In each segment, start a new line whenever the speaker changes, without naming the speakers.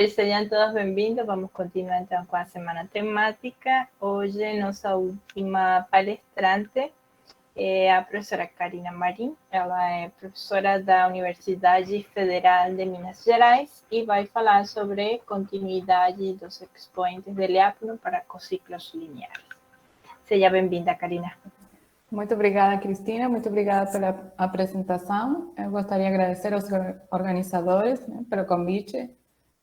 Sejam todos bem-vindos. Vamos continuar então com a semana temática. Hoje, nossa última palestrante é a professora Karina Marim. Ela é professora da Universidade Federal de Minas Gerais e vai falar sobre continuidade dos expoentes de Lyapunov para ciclos lineares. Seja bem-vinda, Karina.
Muito obrigada, Cristina. Muito obrigada pela apresentação. Eu gostaria de agradecer aos organizadores pelo convite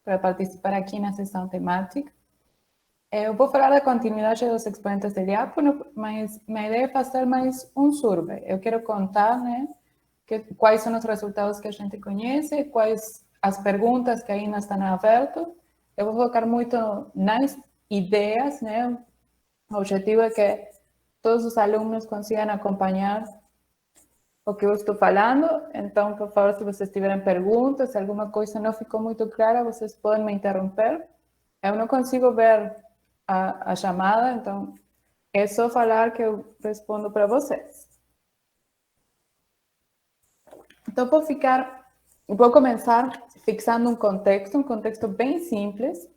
para participar aqui na sessão temática. Eu vou falar da continuidade dos expoentes de Lyapunov, mas minha ideia é fazer mais um survey. Eu quero contar, quais são os resultados que a gente conhece, quais as perguntas que ainda estão abertas. Eu vou focar muito nas ideias, O objetivo é que todos os alunos consigam acompanhar o que eu estou falando. Então, por favor, se vocês tiverem perguntas, se alguma coisa não ficou muito clara, vocês podem me interromper. Eu não consigo ver a chamada, então é só falar que eu respondo para vocês. Então, vou começar fixando um contexto bem simples,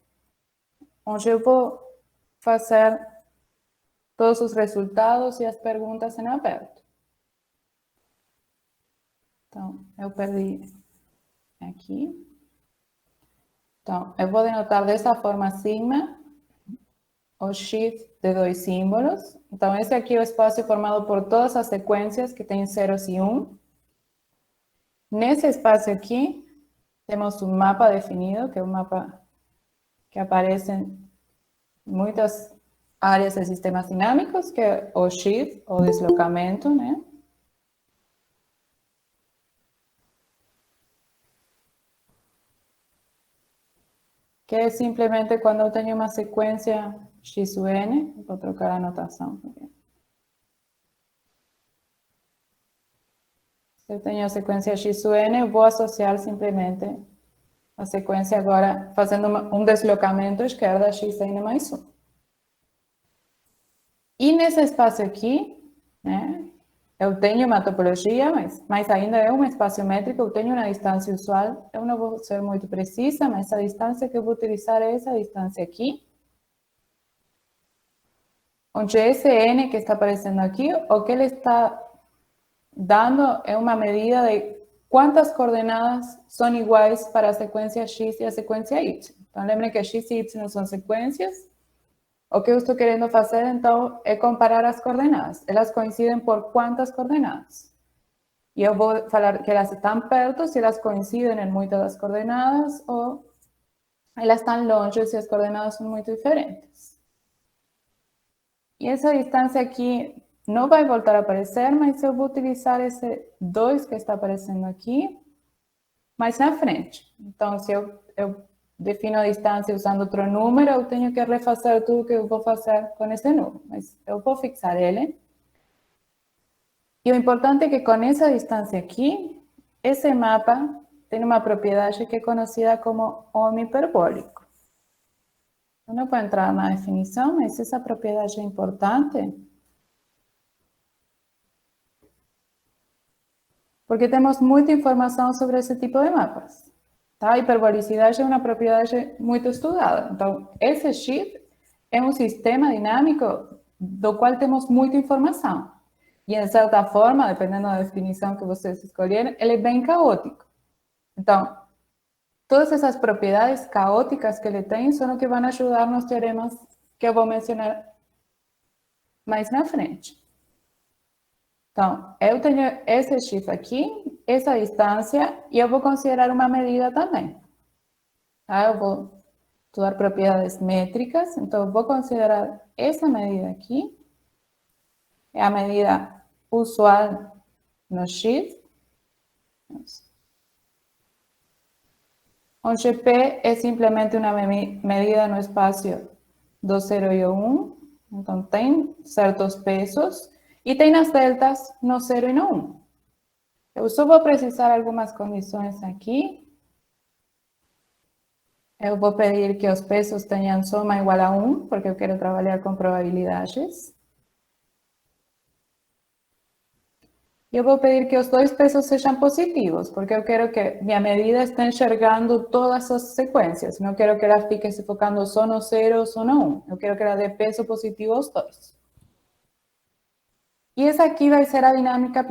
onde eu vou fazer todos os resultados e as perguntas em aberto. Então, eu perdi aqui. Então, eu vou denotar dessa forma sigma o x de 2 símbolos. Então, esse aqui é o espaço formado por todas as sequências que têm zeros e 1. Nesse espaço aqui, temos um mapa definido, que é um mapa que aparece em muitas áreas de sistemas dinâmicos, que é o x, o deslocamento, Que é simplesmente quando eu tenho uma sequência x sub n, vou trocar a notação. Se eu tenho a sequência x sub n, eu vou associar simplesmente a sequência agora, fazendo um deslocamento à esquerda xn mais 1. E nesse espaço aqui, eu tenho uma topologia, mas ainda é um espaço métrico, eu tenho uma distância usual. Eu não vou ser muito precisa, mas a distância que eu vou utilizar é essa distância aqui. Onde esse n que está aparecendo aqui, o que ele está dando é uma medida de quantas coordenadas são iguais para a sequência x e a sequência y. Então, lembrem que x e y são sequências. O que eu estou querendo fazer, então, é comparar as coordenadas. Elas coincidem por quantas coordenadas? E eu vou falar que elas estão perto se elas coincidem em muitas das coordenadas ou elas estão longe se as coordenadas são muito diferentes. E essa distância aqui não vai voltar a aparecer, mas eu vou utilizar esse 2 que está aparecendo aqui mais na frente. Então, se eu defino a distância usando outro número, eu tenho que refazer tudo que eu vou fazer com esse número. Mas eu vou fixar ele. E o importante é que com essa distância aqui, esse mapa tem uma propriedade que é conhecida como ômega hiperbólico. Eu não vou entrar na definição, mas essa propriedade é importante porque temos muita informação sobre esse tipo de mapas. A hiperbolicidade é uma propriedade muito estudada. Então, esse X é um sistema dinâmico do qual temos muita informação. E, de certa forma, dependendo da definição que vocês escolherem, ele é bem caótico. Então, todas essas propriedades caóticas que ele tem são o que vão ajudar nos teoremas que eu vou mencionar mais na frente. Então, eu tenho esse X aqui, essa distância, e eu vou considerar uma medida também. Eu vou estudar propriedades métricas, então eu vou considerar essa medida aqui, é a medida usual no X, onde P é simplesmente uma medida no espaço do 0 e o 1, então tem certos pesos, e tem as deltas no 0 e no 1. Eu só vou precisar algumas condições aqui. Eu vou pedir que os pesos tenham soma igual a 1, porque eu quero trabalhar com probabilidades. eu vou pedir que os dois pesos sejam positivos, porque eu quero que minha medida esteja enxergando todas as sequências. Não quero que ela fique se focando só no 0 ou só no 1. Eu quero que ela dê peso positivo aos dois. E essa aqui vai ser a dinâmica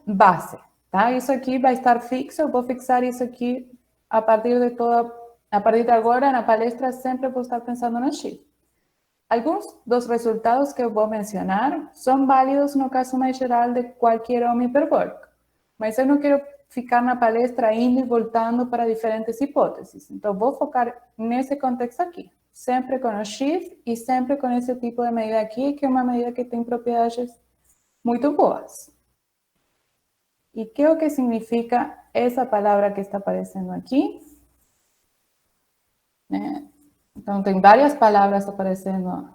base, tá? Isso aqui vai estar fixo, eu vou fixar isso aqui a partir de agora, na palestra, sempre vou estar pensando no X. Alguns dos resultados que eu vou mencionar são válidos no caso mais geral de qualquer homem hiperbólico, mas eu não quero ficar na palestra indo e voltando para diferentes hipóteses. Então, vou focar nesse contexto aqui, sempre com o X e sempre com esse tipo de medida aqui, que é uma medida que tem propriedades muito boas. E que é o que significa essa palavra que está aparecendo aqui? Então, tem várias palavras aparecendo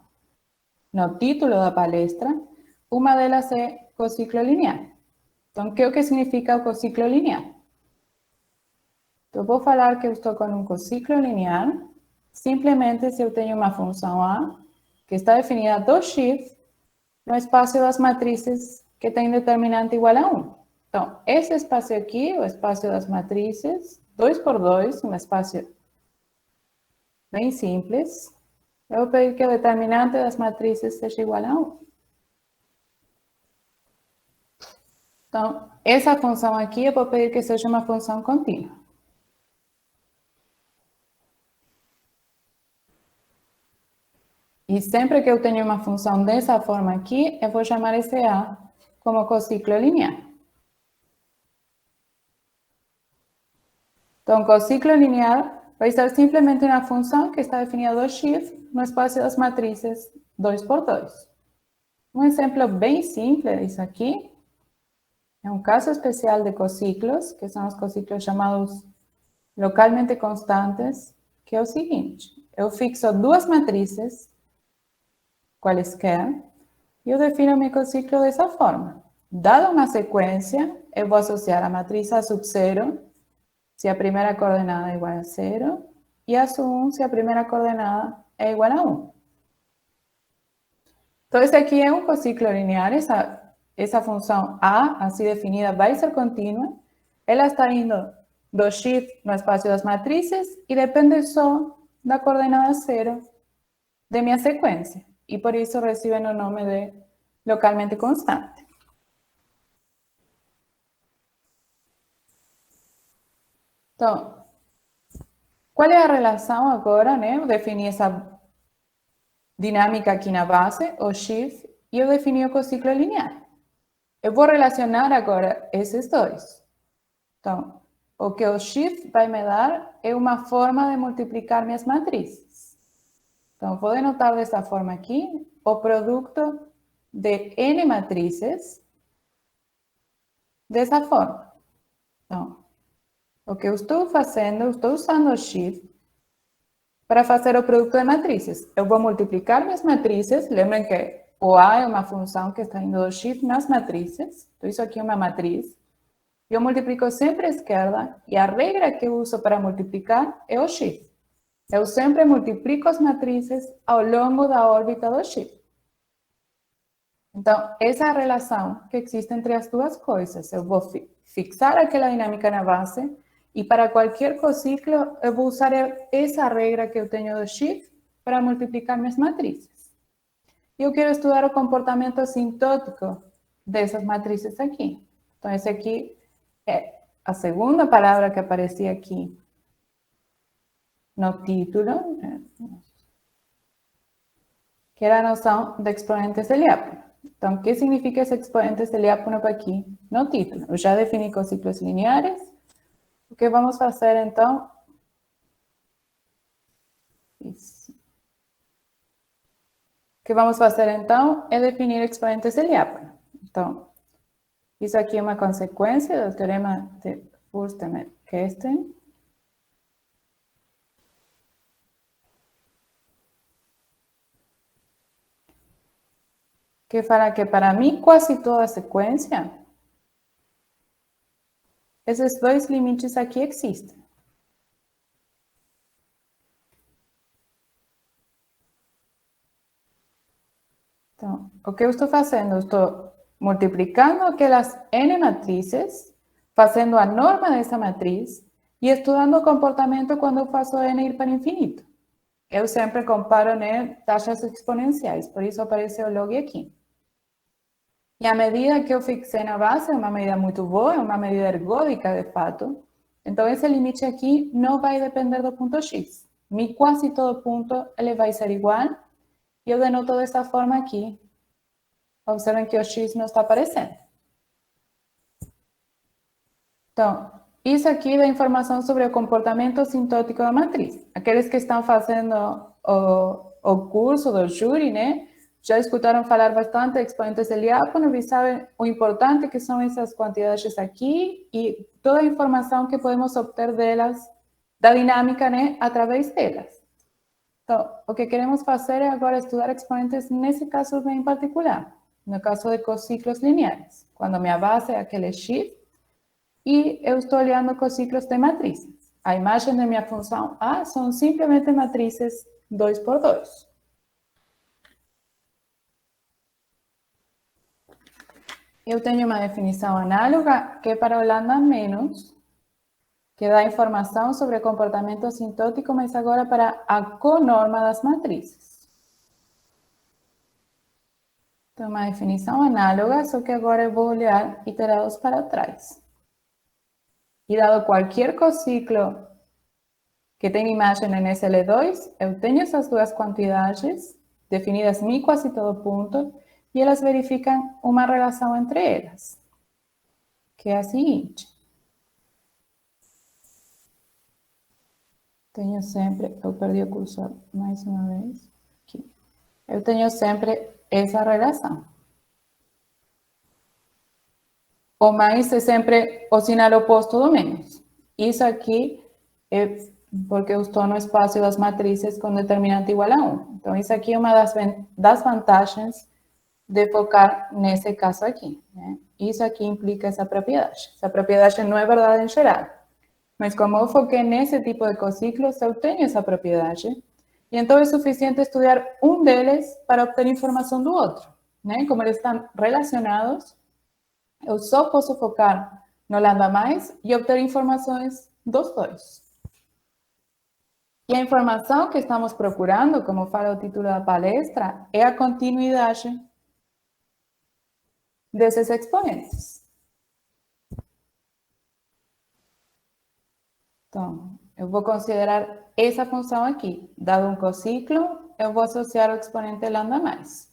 no título da palestra. Uma delas é cociclo linear. Então, o que significa o cociclo linear? Então, vou falar que eu estou com um cociclo linear, simplesmente se eu tenho uma função A, que está definida 2x, no espaço das matrizes que tem determinante igual a 1. Então, esse espaço aqui, o espaço das matrizes, 2 por 2, um espaço bem simples. Eu vou pedir que o determinante das matrizes seja igual a 1. Então, essa função aqui, eu vou pedir que seja uma função contínua. E sempre que eu tenho uma função dessa forma aqui, eu vou chamar esse A como cociclo linear. Então, cociclo linear vai ser simplesmente uma função que está definida 2x no espaço das matrizes 2 por 2. Um exemplo bem simples disso aqui é um caso especial de cociclos, que são os cociclos chamados localmente constantes, que é o seguinte: eu fixo duas matrizes, quaisquer, e eu defino meu ciclo dessa forma. Dada uma sequência, eu vou associar a matriz A sub 0, se a primeira coordenada é igual a 0, e A sub 1, se a primeira coordenada é igual a 1. Então, esse aqui é um cociclo linear, essa função A, assim definida, vai ser contínua. Ela está indo do x no espaço das matrizes e depende só da coordenada 0 de minha sequência. E por isso recebem o nome de localmente constante. Então, qual é a relação agora, né? Eu defini essa dinâmica aqui na base, o x, e eu defini o ciclo linear. Eu vou relacionar agora esses dois. Então, o que o x vai me dar é uma forma de multiplicar minhas matrizes. Então, vou denotar dessa forma aqui o produto de n matrizes dessa forma. Então, o que eu estou fazendo, eu estou usando o x para fazer o produto de matrizes. Eu vou multiplicar minhas matrizes. Lembrem que o A é uma função que está indo do x nas matrizes. Então, isso aqui é uma matriz. Eu multiplico sempre à esquerda e a regra que eu uso para multiplicar é o x. Eu sempre multiplico as matrizes ao longo da órbita do x. Então, essa é a relação que existe entre as duas coisas. Eu vou fixar aquela dinâmica na base e para qualquer cociclo eu vou usar essa regra que eu tenho do x para multiplicar minhas matrizes. E eu quero estudar o comportamento assintótico dessas matrizes aqui. Então, esse aqui é a segunda palavra que aparecia aqui no título, que era a noção de expoentes de Lyapunov. Então, o que significa esse expoentes de Lyapunov aqui no título? Eu já defini ciclos lineares. O que vamos fazer, então? Isso. O que vamos fazer, então, é definir expoentes de Lyapunov. Então, isso aqui é uma consequência do teorema de Fürstener-Kesten. Que fala que, para mim, quase toda sequência, esses dois limites aqui existem. Então, o que eu estou fazendo? Eu estou multiplicando aquelas N matrices, fazendo a norma dessa matriz e estudando o comportamento quando eu faço N ir para infinito. Eu sempre comparo, né, taxas exponenciais, por isso aparece o log aqui. E a medida que eu fixei na base é uma medida muito boa, é uma medida ergódica, de fato. Então, esse limite aqui não vai depender do ponto x. Mi quase todo ponto, ele vai ser igual. E eu denoto dessa forma aqui. Observem que o x não está aparecendo. Então, isso aqui dá informação sobre o comportamento sintótico da matriz. Aqueles que estão fazendo o curso do júri, né, já escutaram falar bastante de expoentes de Lyapunov e sabem o importante que são essas quantidades aqui e toda a informação que podemos obter delas, da dinâmica, né, através delas. Então, o que queremos fazer é agora estudar expoentes nesse caso bem particular, no caso de cociclos lineares, quando minha base é aquele x e eu estou olhando cociclos de matrizes. A imagem da minha função A são simplesmente matrizes 2 por 2. Eu tenho uma definição análoga que é para o lambda menos, que dá informação sobre o comportamento sintótico, mas agora para a conorma das matrizes. Então, uma definição análoga, só que agora eu vou olhar iterados para trás. E dado qualquer cociclo que tenha imagem em SL2, eu tenho essas duas quantidades definidas em quase todo ponto e elas verificam uma relação entre elas, que é a seguinte. Tenho sempre, eu perdi o cursor mais uma vez, aqui. Eu tenho sempre essa relação. O mais é sempre o sinal oposto do menos. Isso aqui é porque eu estou no espaço das matrizes com determinante igual a 1. Então, isso aqui é uma das vantagens de focar nesse caso aqui, né? Isso aqui implica essa propriedade. Essa propriedade não é verdade em geral. Mas como eu foquei nesse tipo de cociclos, eu tenho essa propriedade. E então é suficiente estudar um deles para obter informação do outro, né? Como eles estão relacionados, eu só posso focar no lambda mais e obter informações dos dois. E a informação que estamos procurando, como fala o título da palestra, é a continuidade desses expoentes. Então, eu vou considerar essa função aqui. Dado um cociclo, eu vou associar o exponente lambda mais.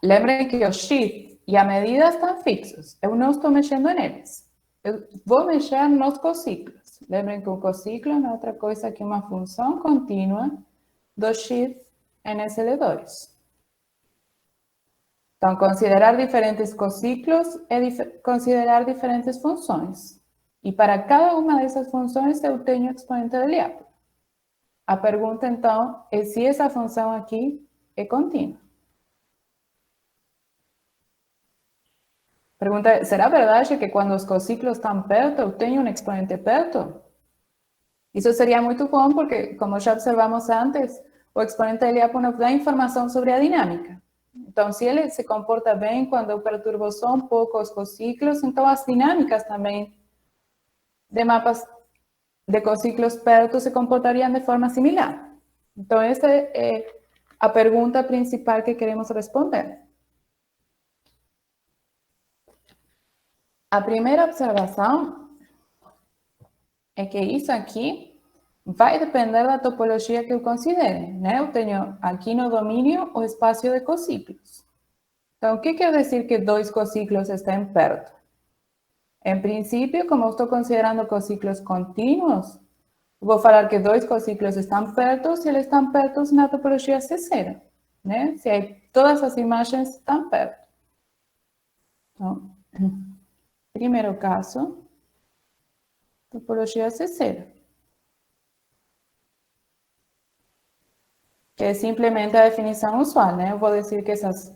Lembrem que o x e a medida estão fixos. Eu não estou mexendo neles. Eu vou mexer nos cociclos. Lembrem que o ciclo não é outra coisa que uma função contínua do x em SL2. Então, considerar diferentes cociclos é considerar diferentes funções. E para cada uma dessas funções eu tenho expoente de Lyapunov. A pergunta, então, é se essa função aqui é contínua. Pergunta é, será verdade que quando os cociclos estão perto, eu tenho um expoente perto? Isso seria muito bom porque, como já observamos antes, o exponente de Lyapunov dá informação sobre a dinâmica. Então, se ele se comporta bem quando eu perturbo só um pouco os cociclos, então as dinâmicas também de mapas de cociclos perto se comportariam de forma similar. Então, essa é a pergunta principal que queremos responder. A primeira observação é que isso aqui vai depender da topologia que eu considere, né? Eu tenho aqui no domínio o espaço de cociclos. Então, o que quer dizer que dois cociclos estão perto? Em princípio, como eu estou considerando cociclos contínuos, vou falar que dois cociclos estão perto se eles estão perto na topologia C0, né? Se aí todas as imagens estão perto. Então, primeiro caso, topologia C0. Que é simplesmente a definição usual, né? Eu vou dizer que essas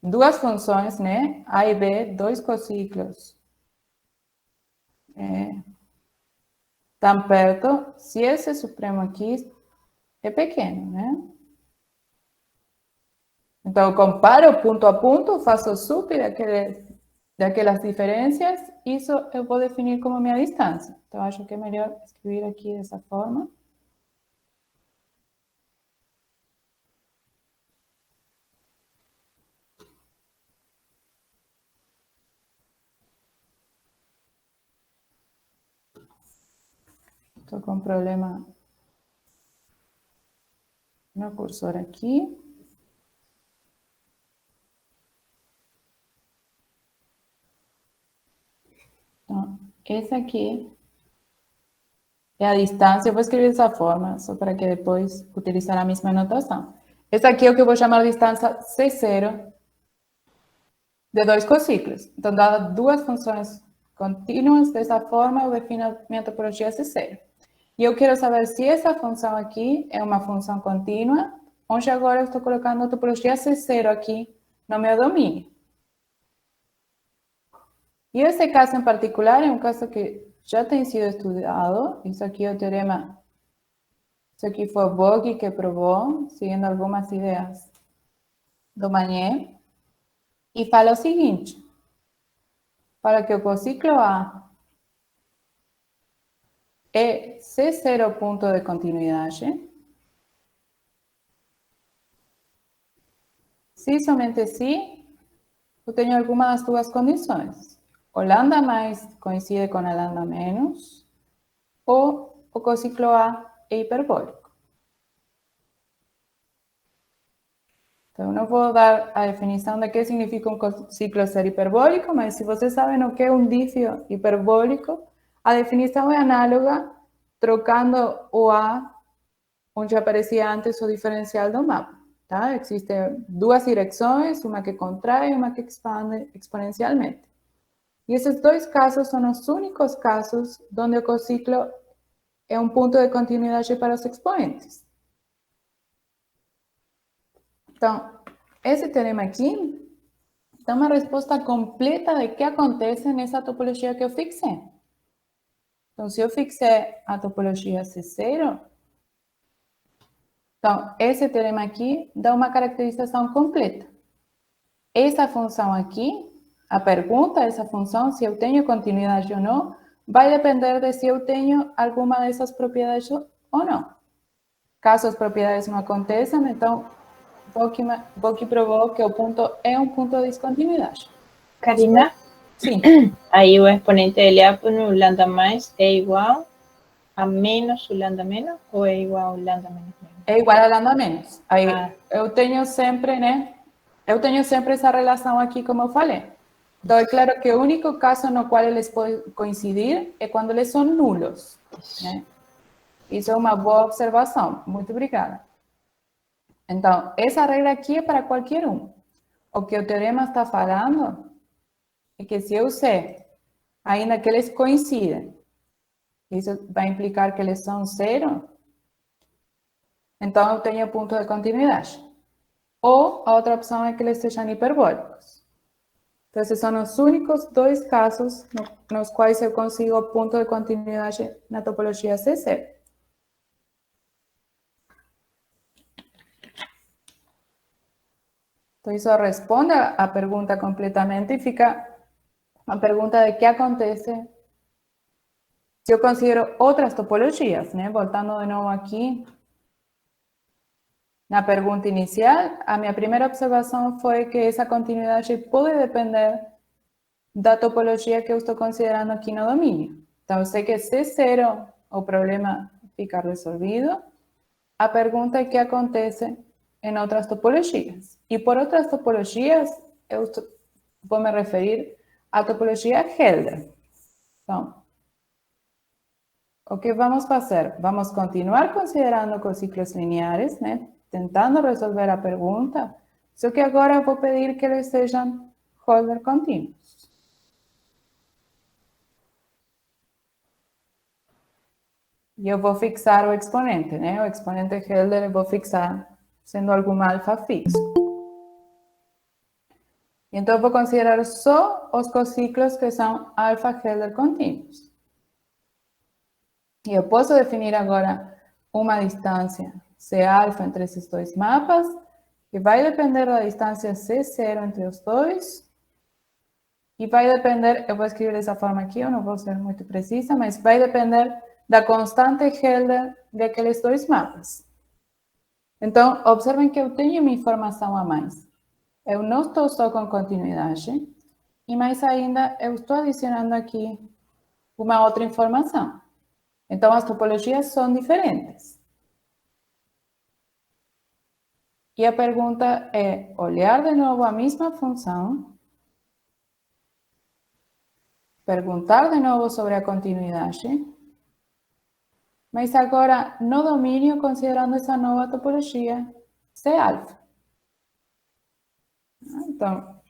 duas funções, né? A e B, dois cociclos, estão perto se esse supremo aqui é pequeno, né? Então, eu comparo ponto a ponto, faço sup daquelas diferenças, isso eu vou definir como minha distância. Então, acho que é melhor escrever aqui dessa forma. Estou com um problema no cursor aqui. Então, esse aqui é a distância. Eu vou escrever dessa forma, só para que depois utilizar a mesma notação. Essa aqui é o que eu vou chamar de distância C0 de dois ciclos. Então, dadas duas funções contínuas, dessa forma, eu defino a minha topologia C0. E eu quero saber se essa função aqui é uma função contínua, onde agora eu estou colocando a topologia C0 aqui no meu domínio. E esse caso em particular é um caso que já tem sido estudado. Isso aqui é o teorema. Isso aqui foi o Bogi que provou, seguindo algumas ideias do Magné. E fala o seguinte: para que o cociclo A é C0 ponto de continuidade, se somente se eu tenho alguma das duas condições. O lambda mais coincide com a lambda menos, ou o cociclo A é hiperbólico. Então, não vou dar a definição de que significa um ciclo ser hiperbólico, mas se vocês sabem o que é um dífio hiperbólico, a definição é análoga, trocando o A, onde aparecia antes o diferencial do mapa. Tá? Existem duas direções, uma que contrai e uma que expande exponencialmente. E esses dois casos são os únicos casos onde o cociclo é um ponto de continuidade para os expoentes. Então, esse teorema aqui dá uma resposta completa de que acontece nessa topologia que eu fixei. Então, se eu fixei a topologia C0, então, esse teorema aqui dá uma caracterização completa. Essa função aqui, a pergunta dessa função, se eu tenho continuidade ou não, vai depender de se eu tenho alguma dessas propriedades ou não. Caso as propriedades não aconteçam, então, Boki provou que o ponto é um ponto de descontinuidade.
Karina,
sim.
Aí o exponente de A no lambda mais é igual a menos o lambda menos ou é igual ao lambda menos?
É igual a lambda menos. Aí eu tenho sempre, né? Eu tenho sempre essa relação aqui, como eu falei. Então, é claro que o único caso no qual eles podem coincidir é quando eles são nulos, né? Isso é uma boa observação. Muito obrigada. Então, essa regra aqui é para qualquer um. O que o teorema está falando é que se eu sei, ainda que eles coincidem, isso vai implicar que eles são zero, então eu tenho ponto de continuidade. Ou a outra opção é que eles sejam hiperbólicos. Então, esses são os únicos dois casos nos quais eu consigo ponto de continuidade na topologia C0. Então, isso responde a pergunta completamente e fica a pergunta de que acontece se eu considero outras topologias, né? Voltando de novo aqui na pergunta inicial, a minha primeira observação foi que essa continuidade pode depender da topologia que eu estou considerando aqui no domínio. Então, eu sei que C0, o problema fica resolvido. A pergunta é o que acontece em outras topologias. E por outras topologias, eu vou me referir à topologia Helder. Então, o que vamos fazer? Vamos continuar considerando ciclos lineares, né? Tentando resolver a pergunta, só que agora eu vou pedir que eles sejam Hölder contínuos. E eu vou fixar o exponente, né? O exponente Helder eu vou fixar sendo algum alfa fixo. Então, eu vou considerar só os cociclos que são alfa Helder contínuos. E eu posso definir agora uma distância C alfa entre esses dois mapas que vai depender da distância C0 entre os dois. E vai depender, eu vou escrever dessa forma aqui, eu não vou ser muito precisa, mas vai depender da constante Helder daqueles dois mapas. Então, observem que eu tenho uma informação a mais. Eu não estou só com continuidade, e mais ainda, eu estou adicionando aqui uma outra informação. Então, as topologias são diferentes. E a pergunta é olhar de novo a mesma função, perguntar de novo sobre a continuidade, mas agora no domínio considerando essa nova topologia C alfa. Então,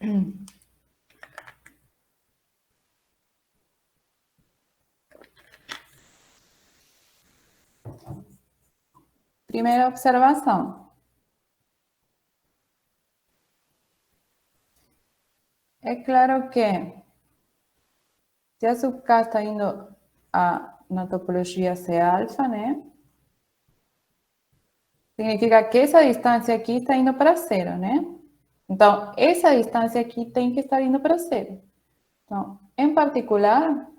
primeira observação. É claro que se a sub K está indo na topologia C alfa, né? Significa que essa distância aqui está indo para zero, né? Então, essa distância aqui tem que estar indo para zero. Então, em particular,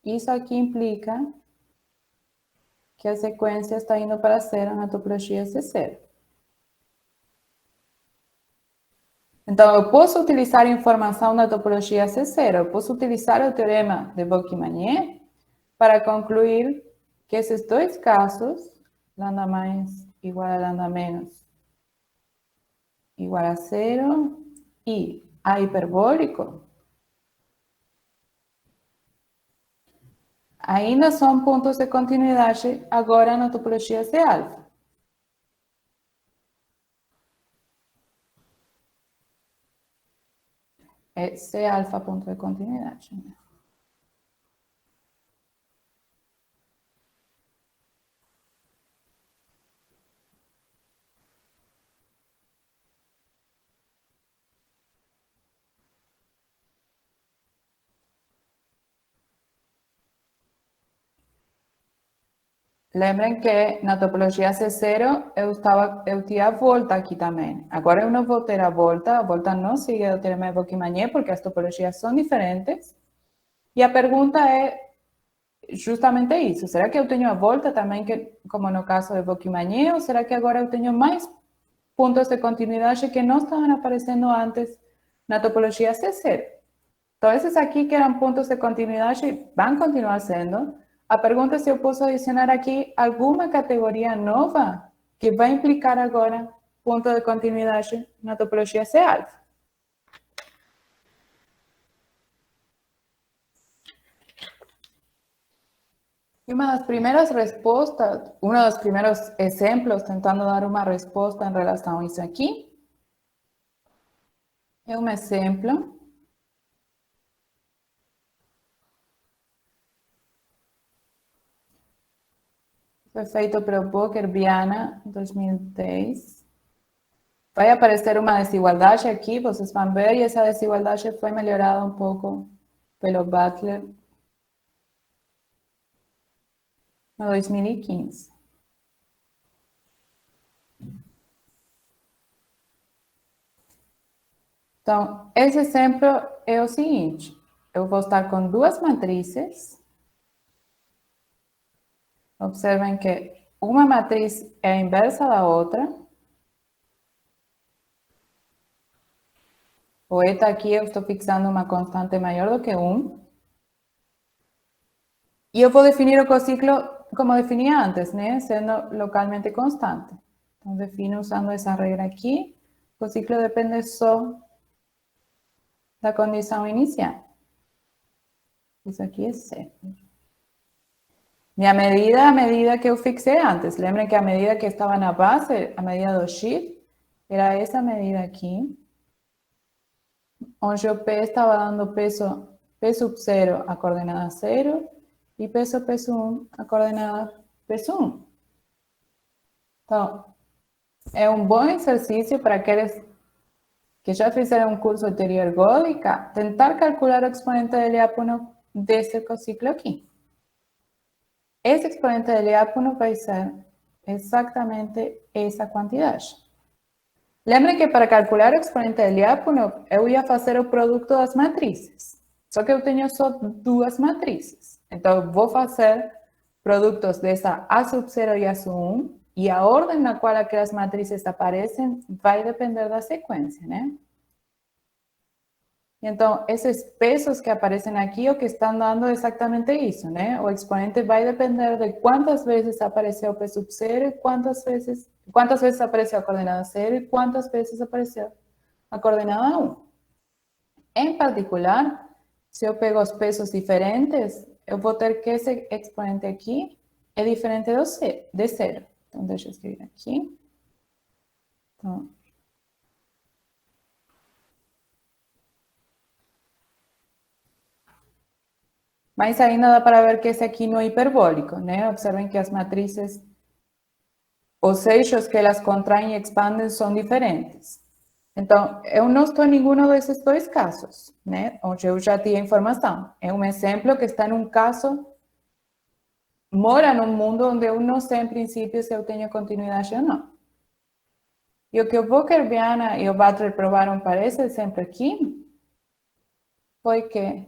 isso aqui implica que a sequência está indo para zero na topologia C0. Então, eu posso utilizar a informação da topologia C0, eu posso utilizar o teorema de Boki-Mañé para concluir que esses dois casos, lambda mais igual a lambda menos igual a zero, e A hiperbólico, ainda são pontos de continuidade agora na topologia C alfa. É C alfa ponto de continuidade. Lembrem que na topologia C0 eu tinha a volta aqui também. Agora eu não vou ter a volta não sigue o teorema de Boki-Mañé porque as topologias são diferentes. E a pergunta é justamente isso. Será que eu tenho a volta também, como no caso de Boki-Mañé, ou será que agora eu tenho mais pontos de continuidade que não estavam aparecendo antes na topologia C0? Então, esses aqui que eram pontos de continuidade vão continuar sendo. A pergunta é se eu posso adicionar aqui alguma categoria nova que vai implicar agora ponto de continuidade na topologia C alfa. E uma das primeiras respostas, um dos primeiros exemplos tentando dar uma resposta em relação a isso aqui, é um exemplo foi feito pelo Boker Viana, 2010. Vai aparecer uma desigualdade aqui, vocês vão ver, e essa desigualdade foi melhorada um pouco pelo Butler no 2015. Então, esse exemplo é o seguinte, eu vou estar com duas matrizes. Observem que uma matriz é a inversa da outra. O eta aqui eu estou fixando uma constante maior do que 1. E eu vou definir o cociclo como definia antes, né? Sendo localmente constante. Então, defino usando essa regra aqui. O ciclo depende só da condição inicial. Isso aqui é C. Minha medida, a medida que eu fixei antes. Lembrem que a medida que estava na base, a medida do shift, era essa medida aqui. Onde o P estava dando peso P sub 0 a coordenada 0 e peso P1 a coordenada P1. Então, é um bom exercício para aqueles que já fizeram um curso de teoria ergódica, tentar calcular o exponente de Lyapunov desse ciclo aqui. Esse exponente de Lyapunov vai ser exatamente essa quantidade. Lembre que para calcular o exponente de diácono, eu ia fazer o produto das matrizes. Só que eu tenho só duas matrizes. Então, eu vou fazer produtos dessa A sub 0 e A sub 1, e a ordem na qual aquelas matrizes aparecem vai depender da sequência, né? Então, esses pesos que aparecem aqui, o que estão dando é exatamente isso, né? O exponente vai depender de quantas vezes apareceu o P sub 0 e quantas vezes apareceu a coordenada 0 e quantas vezes apareceu a coordenada 1. Em particular, se eu pego os pesos diferentes, eu vou ter que esse exponente aqui é diferente de 0. Então, deixa eu escrever aqui. Então, mas ainda dá para ver que esse aqui não é hiperbólico, né? Observem que as matrizes, os eixos que elas contraem e expandem são diferentes. Então, eu não estou em nenhum desses dois casos, né? Onde eu já tinha informação. É um exemplo que está em um caso, mora num mundo onde eu não sei, em princípio, se eu tenho continuidade ou não. E o que o Walker-Viana e o Butler provaram para esse exemplo aqui foi que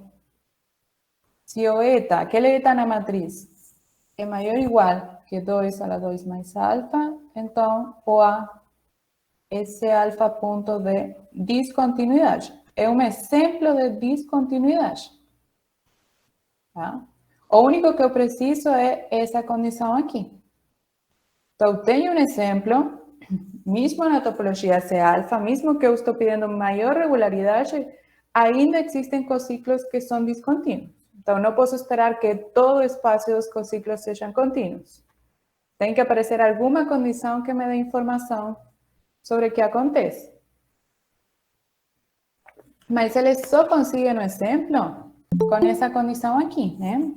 se o eta, aquele eta na matriz, é maior ou igual que 2 a la 2 mais alfa, então o A esse alfa ponto de descontinuidade. É um exemplo de descontinuidade. Tá? O único que eu preciso é essa condição aqui. Então, tenho um exemplo, mesmo na topologia C alfa, mesmo que eu estou pedindo maior regularidade, ainda existem cociclos que são descontínuos. Então, não posso esperar que todo o espaço dos cociclos sejam contínuos. Tem que aparecer alguma condição que me dê informação sobre o que acontece. Mas eles só conseguem um exemplo com essa condição aqui, né?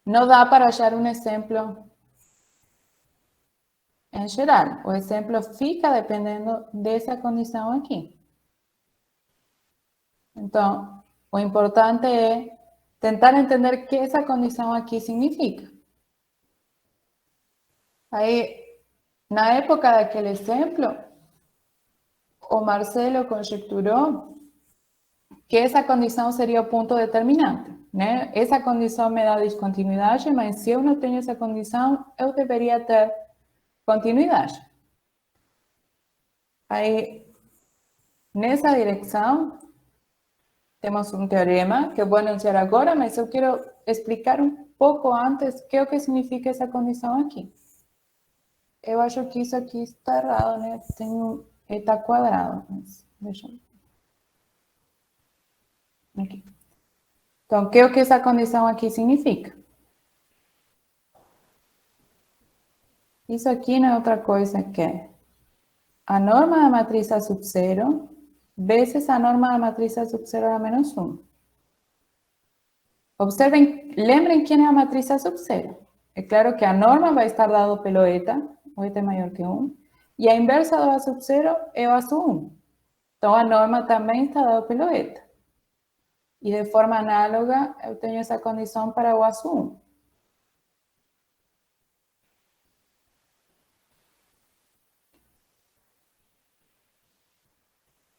Não dá para achar um exemplo em geral. O exemplo fica dependendo dessa condição aqui. Então, o importante é tentar entender o que essa condição aqui significa. Aí, na época daquele exemplo, o Marcelo conjecturou que essa condição seria o ponto determinante, né? Essa condição me dá descontinuidade, mas se eu não tenho essa condição, eu deveria ter continuidade. Aí, nessa direção, temos um teorema que eu vou anunciar agora, mas eu quero explicar um pouco antes o que significa essa condição aqui. Eu acho que isso aqui está errado, né? Está quadrado. Mas deixa eu... Aqui. Então, o que essa condição aqui significa? Isso aqui não é outra coisa que a norma da matriz A sub 0 vezes a norma da matriz A sub 0 a menos 1. Observen, lembrem quem é a matriz A sub 0. É claro que a norma vai estar dado pelo eta, o eta é maior que 1, e a inversa do A sub 0 é o A sub 1. Então, a norma também está dada pelo eta. E de forma análoga, eu tenho essa condição para o A sub 1.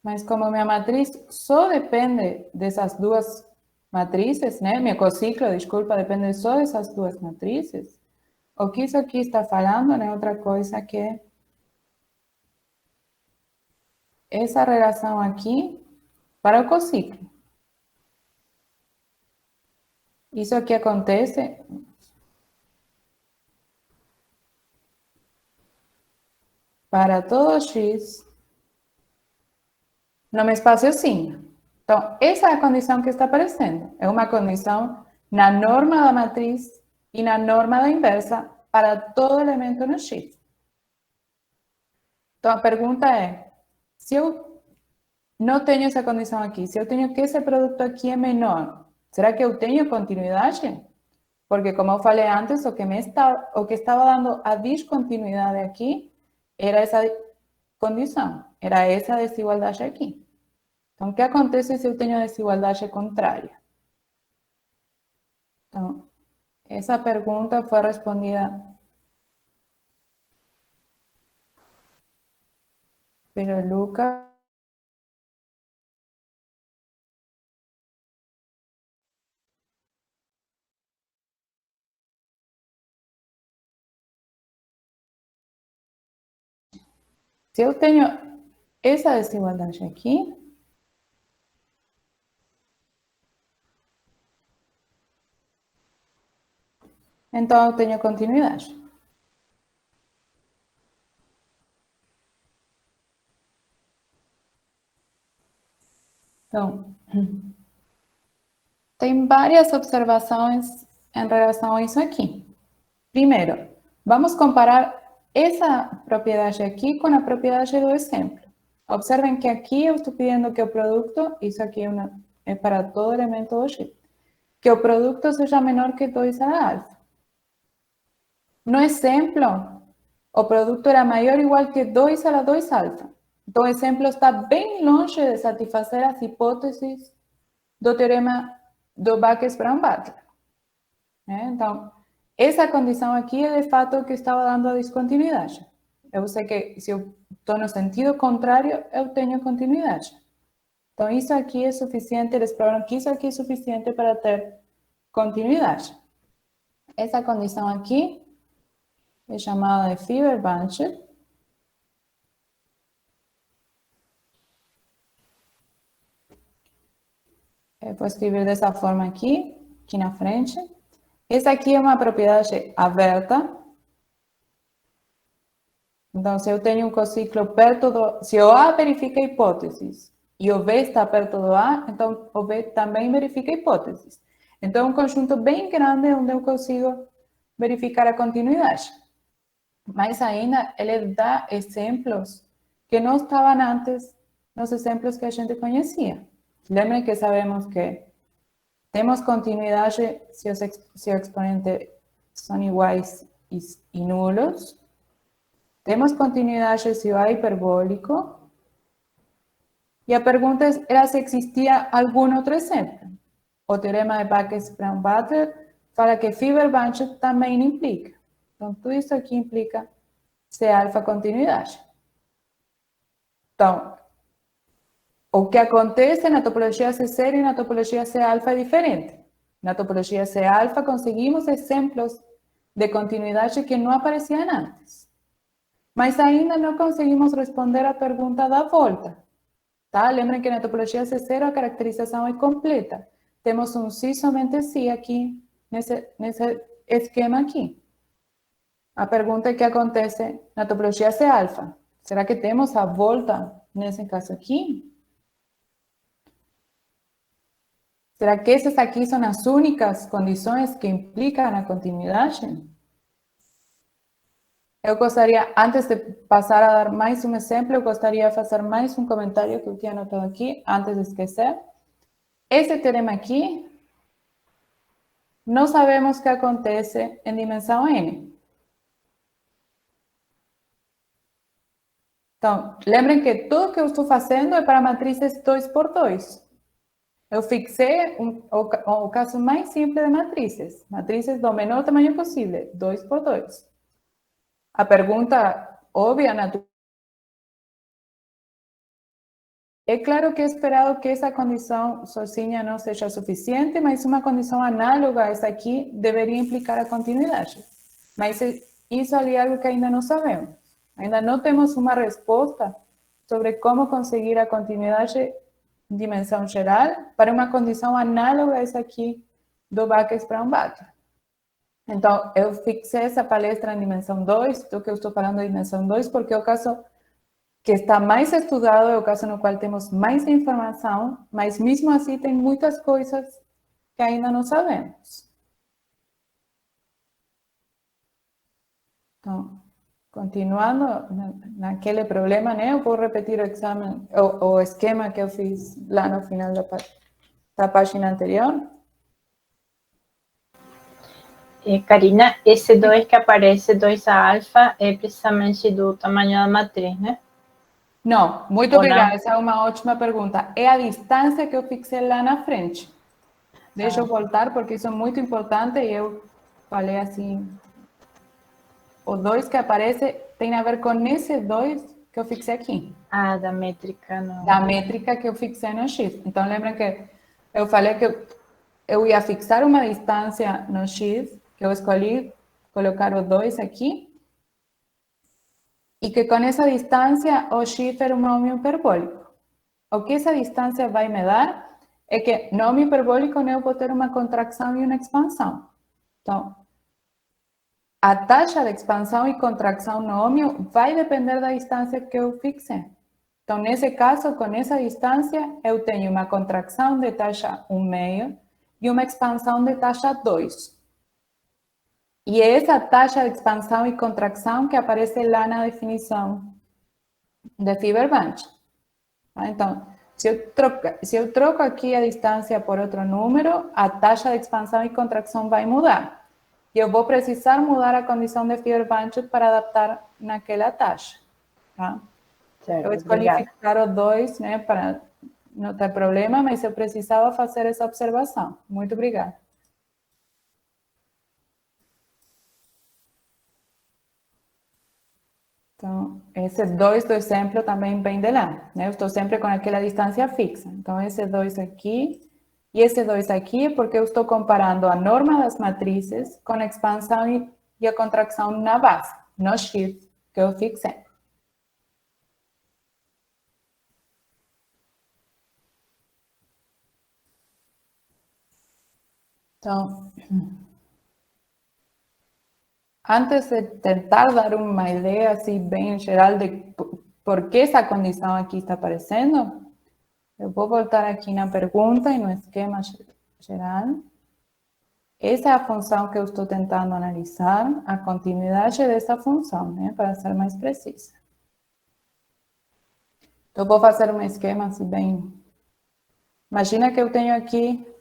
Mas como minha matriz só depende dessas duas matrizes, né? Meu cociclo, desculpa, depende só dessas duas matrizes. O que isso aqui está falando não é outra coisa que essa relação aqui para o cociclo. Isso aqui acontece para todo x no espaço signo. Então, essa é a condição que está aparecendo. É uma condição na norma da matriz e na norma da inversa para todo elemento no X. Então, a pergunta é, se eu não tenho essa condição aqui, se eu tenho que esse produto aqui é menor, será que eu tenho continuidade? Porque, como eu falei antes, o que estava dando a descontinuidade aqui era essa condição, era essa desigualdade aqui. Então, o que acontece se eu tenho desigualdade contrária? Então, essa pergunta foi respondida Pero Lucas... Se eu tenho essa desigualdade aqui, então eu tenho continuidade. Então, tem várias observações em relação a isso aqui. Primeiro, vamos comparar essa propriedade aqui com a propriedade do exemplo. Observem que aqui eu estou pedindo que o produto, isso aqui é para todo elemento do G, que o produto seja menor que 2 a la alfa. No exemplo, o produto era maior ou igual que 2 a la 2 alfa. Então, o exemplo está bem longe de satisfazer as hipóteses do teorema do Backus-Brown-Butler. Então, essa condição aqui é de fato o que estava dando a descontinuidade. Eu sei que se eu estou no sentido contrário, eu tenho continuidade. Então, isso aqui é suficiente, eles provaram que isso aqui é suficiente para ter continuidade. Essa condição aqui é chamada de Fibber-Banchel. Eu vou escrever dessa forma aqui na frente. Essa aqui é uma propriedade aberta. Então, se eu tenho um cociclo perto do... Se o A verifica hipóteses e o B está perto do A, então o B também verifica hipóteses. Então, é um conjunto bem grande onde eu consigo verificar a continuidade. Mas ainda, ele dá exemplos que não estavam antes nos exemplos que a gente conhecia. Lembrem que sabemos que temos continuidade se os exponentes são iguais e nulos. Temos continuidade se o A é hiperbólico. E a pergunta era se existia algum outro exemplo. O teorema de Backus-Brown-Butler fala que Fibber-Banchel também implica. Então, tudo isso aqui implica C alfa continuidade. Então, o que acontece na topologia C0 e na topologia C alfa é diferente. Na topologia C alfa conseguimos exemplos de continuidade que não apareciam antes. Mas ainda não conseguimos responder a pergunta da volta. Tá? Lembrem que na topologia C0 a caracterização é completa. Temos um si somente si aqui, nesse esquema aqui. A pergunta é o que acontece na topologia C alfa. Será que temos a volta nesse caso aqui? Será que essas aqui são as únicas condições que implicam a continuidade? Eu gostaria, antes de passar a dar mais um exemplo, eu gostaria de fazer mais um comentário que eu tinha anotado aqui, antes de esquecer. Esse teorema aqui, não sabemos o que acontece em dimensão n. Então, lembrem que tudo que eu estou fazendo é para matrizes 2 por 2. Eu fixei o caso mais simples de matrizes. Matrizes do menor tamanho possível, 2 por 2. A pergunta óbvia, natural. É claro que é esperado que essa condição sozinha não seja suficiente, mas uma condição análoga a essa aqui deveria implicar a continuidade. Mas isso ali é algo que ainda não sabemos. Ainda não temos uma resposta sobre como conseguir a continuidade em dimensão geral para uma condição análoga a essa aqui do Backus-Brown-Butler. Então, eu fixei essa palestra em dimensão 2, do que eu estou falando de dimensão 2, porque é o caso que está mais estudado, é o caso no qual temos mais informação, mas mesmo assim tem muitas coisas que ainda não sabemos. Então, continuando naquele problema, né, eu vou repetir o exame, o esquema que eu fiz lá no final da página anterior.
Karina, esse 2 que aparece, 2 a alfa, é precisamente do tamanho da matriz, né?
Não, muito obrigada. Essa é uma ótima pergunta. É a distância que eu fixei lá na frente. Deixa eu voltar, porque isso é muito importante. E eu falei assim, o 2 que aparece tem a ver com esse 2 que eu fixei aqui.
Ah, da métrica, não.
Da métrica que eu fixei no X. Então, lembram que eu falei que eu ia fixar uma distância no X, que eu escolhi colocar o 2 aqui, e que com essa distância o X era um nome hiperbólico. O que essa distância vai me dar é que nome hiperbólico eu vou ter uma contração e uma expansão. Então, a taxa de expansão e contração no ômio vai depender da distância que eu fixei. Então, nesse caso, com essa distância, eu tenho uma contração de taxa 1,5 e uma expansão de taxa 2. E é essa taxa de expansão e contração que aparece lá na definição de Fibonacci. Então, se eu troco aqui a distância por outro número, a taxa de expansão e contração vai mudar. E eu vou precisar mudar a condição de Fibonacci para adaptar naquela taxa. Tá?
Certo,
Eu escolhi fixar o 2, né, para não ter problema, mas eu precisava fazer essa observação. Muito obrigada. Então, esse 2 do exemplo também vem de lá, né? Eu estou sempre com aquela distância fixa. Então, esse 2 aqui e esse 2 aqui, porque eu estou comparando a norma das matrizes com a expansão e a contração na base, no X que eu fixei. Então, antes de tentar dar uma ideia assim bem geral de por que essa condição aqui está aparecendo, eu vou voltar aqui na pergunta e no esquema geral. Essa é a função que eu estou tentando analisar, a continuidade dessa função, né, para ser mais precisa. Então, vou fazer um esquema assim bem... Imagina que eu tenho aqui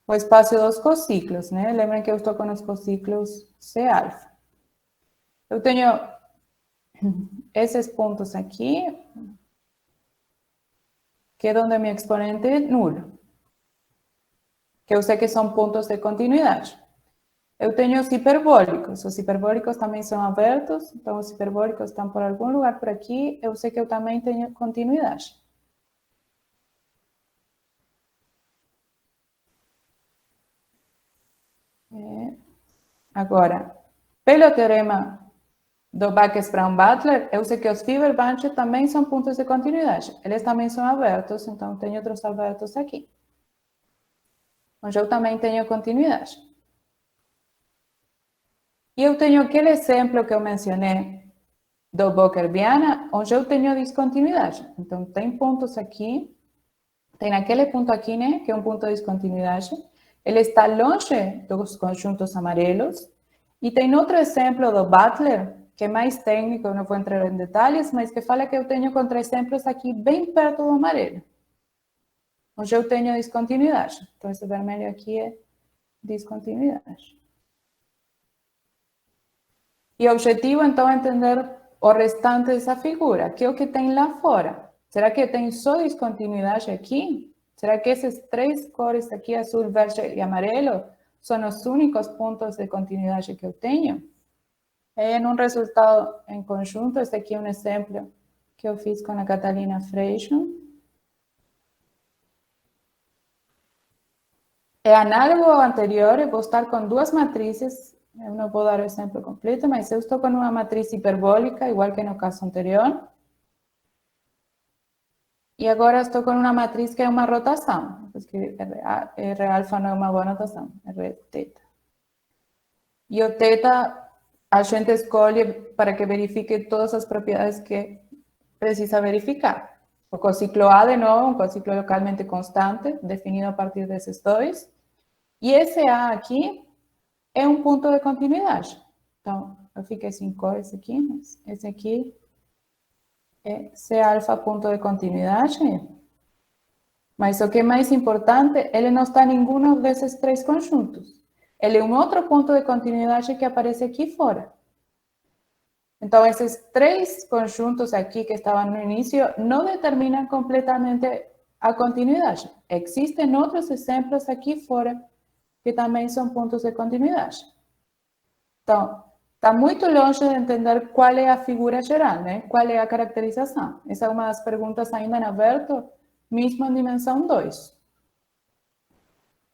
o espaço dos cociclos, né? Lembra que eu estou com os cociclos C alfa. Eu tenho esses pontos aqui, que é onde meu exponente é nulo. Que eu sei que são pontos de continuidade. Eu tenho os hiperbólicos também são abertos, então os hiperbólicos estão por algum lugar por aqui, eu sei que eu também tenho continuidade. Agora, pelo teorema do Backus-Braun-Butler, eu sei que os Fibonacci também são pontos de continuidade. Eles também são abertos, então tenho outros abertos aqui. Onde eu também tenho continuidade. E eu tenho aquele exemplo que eu mencionei do Boker-Viana, onde eu tenho descontinuidade. Então, tem pontos aqui, tem aquele ponto aqui, né, que é um ponto de descontinuidade. Ele está longe dos conjuntos amarelos. E tem outro exemplo do Butler, que é mais técnico, eu não vou entrar em detalhes, mas que fala que eu tenho contra-exemplos aqui bem perto do amarelo, onde eu tenho descontinuidade. Então, esse vermelho aqui é descontinuidade. E o objetivo, então, é entender o restante dessa figura, que é o que tem lá fora. Será que tem só descontinuidade aqui? Será que esses três cores aqui, azul, verde e amarelo, são os únicos pontos de continuidade que eu tenho? Em um resultado em conjunto, esse aqui é um exemplo que eu fiz com a Catalina Freixo. É análogo ao anterior, eu vou estar com duas matrizes. Eu não vou dar o exemplo completo, mas eu estou com uma matriz hiperbólica, igual que no caso anterior. E agora estou com uma matriz que é uma rotação. Porque R alfa não é uma boa notação, R teta. E o teta a gente escolhe para que verifique todas as propriedades que precisa verificar. O cociclo A, de novo, um cociclo localmente constante, definido a partir desses dois. E esse A aqui é um ponto de continuidade. Então, eu fiquei sem cores aqui, mas esse aqui é C alfa ponto de continuidade. Mas o que é mais importante, ele não está em nenhum desses três conjuntos. Ele é um outro ponto de continuidade que aparece aqui fora. Então, esses três conjuntos aqui que estavam no início não determinam completamente a continuidade. Existem outros exemplos aqui fora que também são pontos de continuidade. Então, Está muito longe de entender qual é a figura geral, né? Qual é a caracterização. Essa é uma das perguntas ainda em aberto, mesmo em dimensão 2.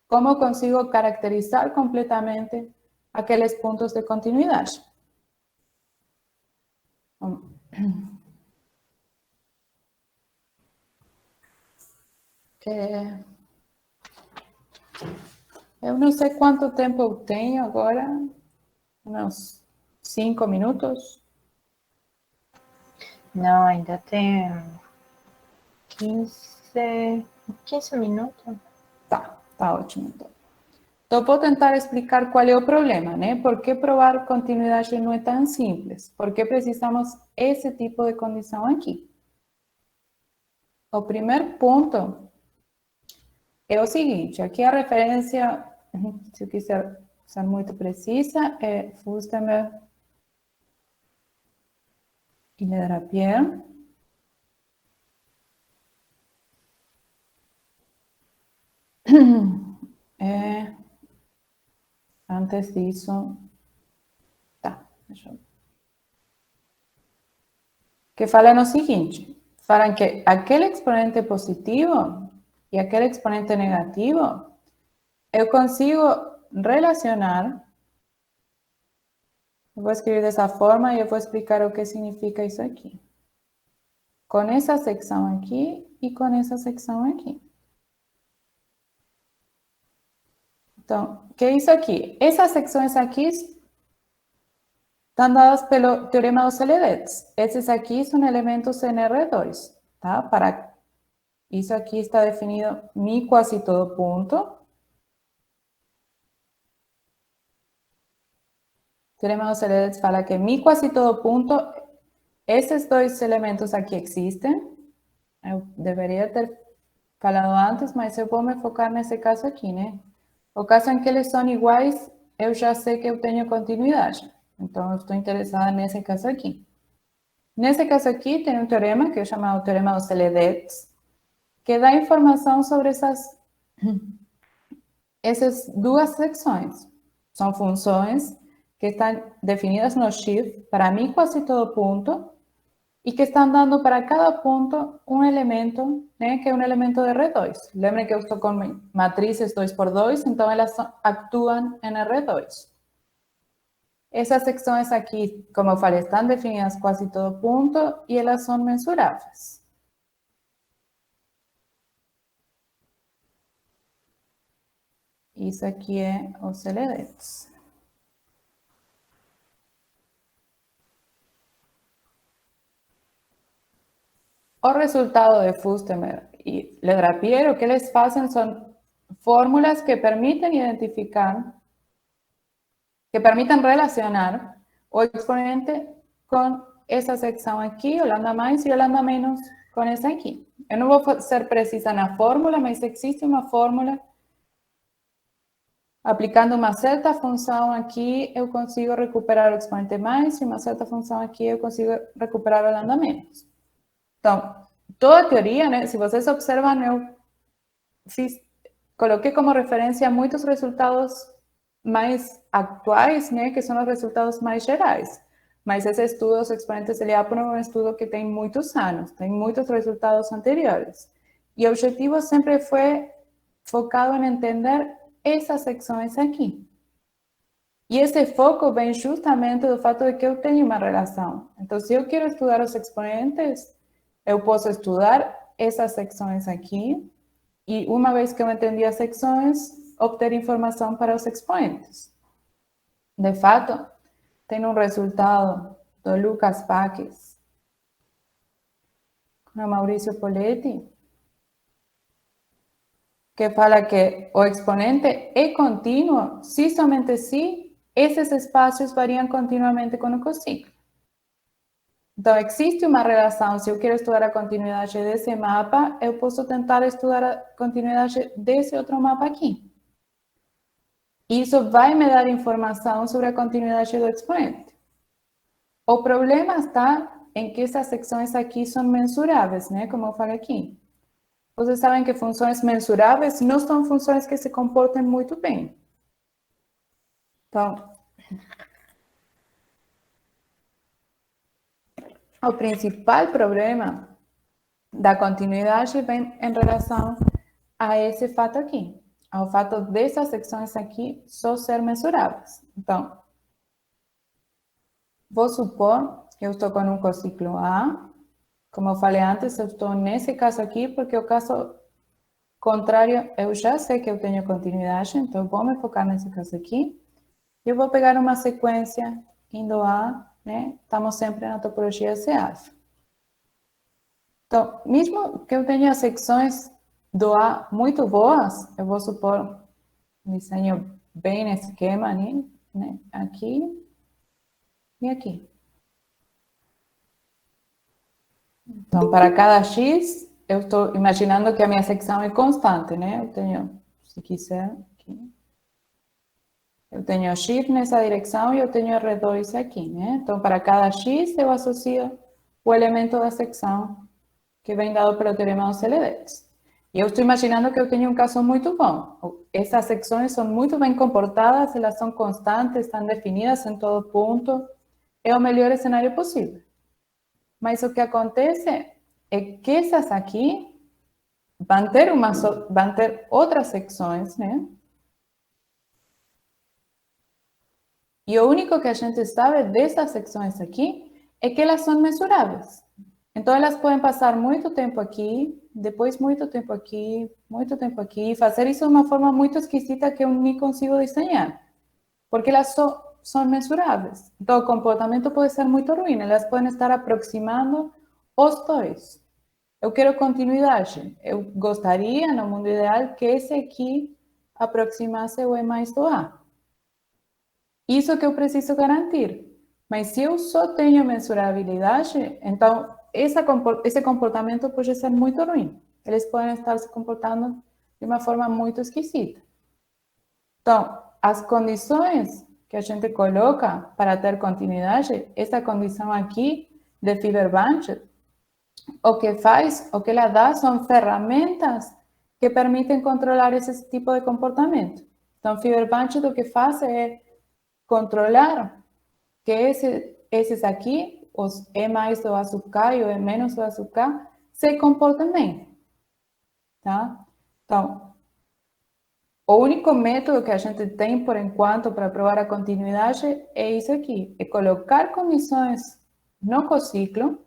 Como consigo caracterizar completamente aqueles pontos de continuidade? Eu não sei quanto tempo eu tenho agora, uns 5 minutos.
Não, ainda tem 15 minutos.
Tá ótimo então. Então, vou tentar explicar qual é o problema, né? Por que provar continuidade não é tão simples? Por que precisamos esse tipo de condição aqui? O primeiro ponto é o seguinte, aqui a referência, se eu quiser ser muito precisa, é Fustemer e Ledrapierre. Antes disso, deixa eu... Que falam o seguinte, falam que aquele exponente positivo e aquele exponente negativo, eu consigo relacionar, eu vou escrever dessa forma e eu vou explicar o que significa isso aqui. Com essa secção aqui e com essa secção aqui. Então, o que é isso aqui? Essas secções aqui estão dadas pelo teorema dos Celedets. Esses aqui são elementos NR2, tá? Para isso aqui está definido mi quase todo ponto. O teorema dos Celedets fala que mi quase todo ponto, esses dois elementos aqui existem. Eu deveria ter falado antes, mas eu vou me focar nesse caso aqui, né? O caso em que eles são iguais, eu já sei que eu tenho continuidade. Então, eu estou interessada nesse caso aqui. Nesse caso aqui, tem um teorema, que é chamado teorema dos Celedets, que dá informação sobre essas duas secções. São funções que estão definidas no Schiff para mim quase todo ponto e que estão dando para cada ponto um elemento, né, que é um elemento de R2. Lembrem que eu estou com matrizes 2x2, então elas atuam em R2. Essas secções aqui, como eu falei, estão definidas quase todo ponto e elas são mensuráveis. Isso aqui é os Celedets. O resultado de Fustemer y Ledrapierre, o que eles fazem são fórmulas que permitem identificar, que permitem relacionar o exponente com essa secção aqui, o lambda mais e o lambda menos com essa aqui. Eu não vou ser precisa na fórmula, mas existe uma fórmula. Aplicando uma certa função aqui, eu consigo recuperar o exponente mais, e uma certa função aqui, eu consigo recuperar o lambda menos. Então, toda a teoria, né, se vocês observam, eu coloquei como referência muitos resultados mais atuais, né, que são os resultados mais gerais. Mas esse estudo dos exponentes de Lyapunov é um estudo que tem muitos anos, tem muitos resultados anteriores. E o objetivo sempre foi focado em entender essas secções aqui. E esse foco vem justamente do fato de que eu tenho uma relação. Então, se eu quero estudar os exponentes, eu posso estudar essas secções aqui, e uma vez que eu entendi as secções, obter informação para os expoentes. De fato, tem um resultado do Lucas Paques com o Maurício Poletti, que fala que o exponente é contínuo se somente se esses espaços variam continuamente com o cociclo. Então, existe uma relação. Se eu quero estudar a continuidade desse mapa, eu posso tentar estudar a continuidade desse outro mapa aqui. Isso vai me dar informação sobre a continuidade do expoente. O problema está em que essas secções aqui são mensuráveis, né? Como eu falei aqui. Vocês sabem que funções mensuráveis não são funções que se comportem muito bem. Então, O principal problema da continuidade vem em relação a esse fato aqui, ao fato dessas secções aqui só ser mensuráveis. Então, vou supor que eu estou com um ciclo A. Como eu falei antes, eu estou nesse caso aqui porque o caso contrário, eu já sei que eu tenho continuidade, então vou me focar nesse caso aqui. Eu vou pegar uma sequência indo A, né? Estamos sempre na topologia C-alfa. Então, mesmo que eu tenha secções do A muito boas, eu vou supor um desenho bem nesse esquema, né? Aqui e aqui. Então, para cada X, eu estou imaginando que a minha secção é constante, né? Eu tenho, se quiser, aqui. Eu tenho X nessa direção e eu tenho R2 aqui, né? Então, para cada X, eu associo o elemento da secção que vem dado pelo teorema dos LDs. E eu estou imaginando que eu tenho um caso muito bom. Essas secções são muito bem comportadas, elas são constantes, estão definidas em todo ponto. É o melhor cenário possível. Mas o que acontece é que essas aqui vão ter outras secções, né? E o único que a gente sabe dessas secções aqui é que elas são mensuráveis. Então, elas podem passar muito tempo aqui, depois muito tempo aqui, e fazer isso de uma forma muito esquisita que eu nem consigo desenhar, porque elas são mensuráveis. Então, o comportamento pode ser muito ruim, elas podem estar aproximando os dois. Eu quero continuidade. Eu gostaria, no mundo ideal, que esse aqui aproximasse o E mais do A. Isso que eu preciso garantir. Mas se eu só tenho mensurabilidade, então esse comportamento pode ser muito ruim. Eles podem estar se comportando de uma forma muito esquisita. Então, as condições que a gente coloca para ter continuidade, essa condição aqui de Fibber-Bunch, o que ela dá são ferramentas que permitem controlar esse tipo de comportamento. Então, Fibber-Bunch o que faz é controlar que esses aqui, os E mais do A sub K e o E menos do A sub K, se comportem bem, tá? Então, o único método que a gente tem, por enquanto, para provar a continuidade é isso aqui, é colocar condições no cociclo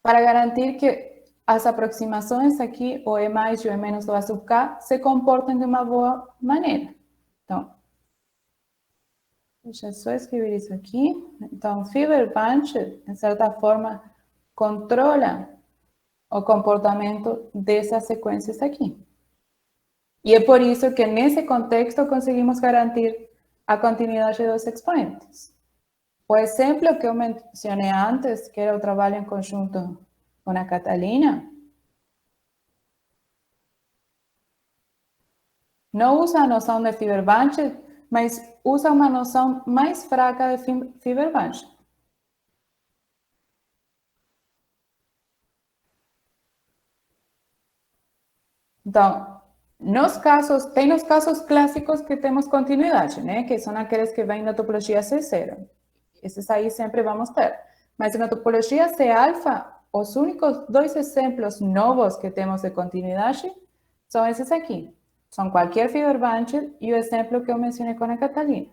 para garantir que as aproximações aqui, o E mais e o E menos do A sub K, se comportem de uma boa maneira. Então, deixa eu só escrever isso aqui. Então, Fibber-Bunch, de certa forma, controla o comportamento dessas sequências aqui. E é por isso que, nesse contexto, conseguimos garantir a continuidade dos expoentes. O exemplo que eu mencionei antes, que era o trabalho em conjunto com a Catalina, não usa a noção de Fibber-Bunch, mas usa uma noção mais fraca de Fibber-Bunch. Então, tem os casos clássicos que temos continuidade, né? Que são aqueles que vêm da topologia C0. Esses aí sempre vamos ter. Mas na topologia C-alfa, os únicos dois exemplos novos que temos de continuidade são esses aqui. São qualquer Fibber-Bunch e o exemplo que eu mencionei com a Catalina.